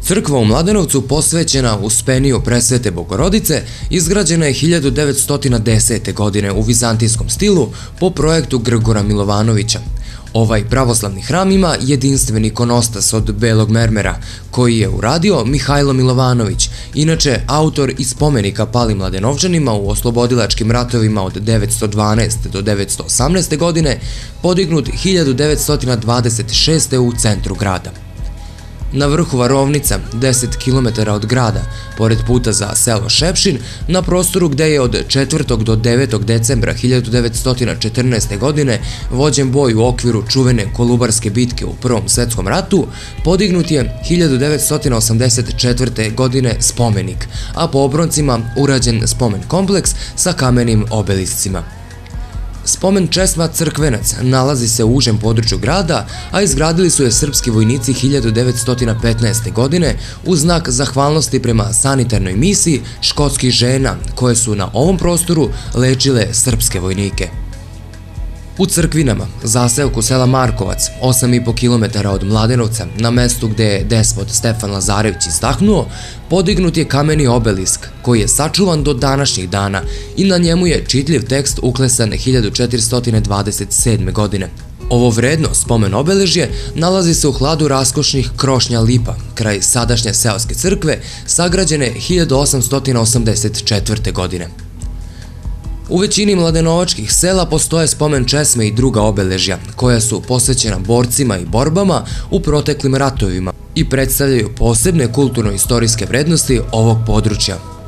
Crkva u Mladenovcu, posvećena Uspeniju Presvete Bogorodice, izgrađena je 1910. godine u vizantijskom stilu po projektu Grgora Milovanovića. Ovaj pravoslavni hram ima jedinstven ikonostas od belog mermera, koji je uradio Mihajlo Milovanović, inače autor i spomenika palim Mladenovčanima u oslobodilačkim ratovima od 912. do 918. godine, podignut 1926. u centru grada. Na vrhu Varovnica, 10 km od grada, pored puta za selo Šepšin, na prostoru gde je od 4. do 9. decembra 1914. godine vođen boj u okviru čuvene Kolubarske bitke u Prvom svetskom ratu, podignut je 1984. godine spomenik, a po obroncima urađen spomen kompleks sa kamenim obeliscima. Spomen česma Crkvenac nalazi se u užem području grada, a izgradili su je srpski vojnici 1915. godine u znak zahvalnosti prema sanitarnoj misiji škotskih žena koje su na ovom prostoru lečile srpske vojnike. U Crkvinama, zaseoku sela Markovac, 8,5 km od Mladenovca, na mestu gde je despot Stefan Lazarević istaknuo, podignut je kameni obelisk koji je sačuvan do današnjih dana i na njemu je čitljiv tekst uklesan 1427. godine. Ovo vredno spomen obeležje nalazi se u hladu raskošnih krošnja lipa, kraj sadašnje seoske crkve, sagrađene 1884. godine. U većini mladenovačkih sela postoje spomen česme i druga obeležja, koja su posvećena borcima i borbama u proteklim ratovima i predstavljaju posebne kulturno-istorijske vrednosti ovog područja.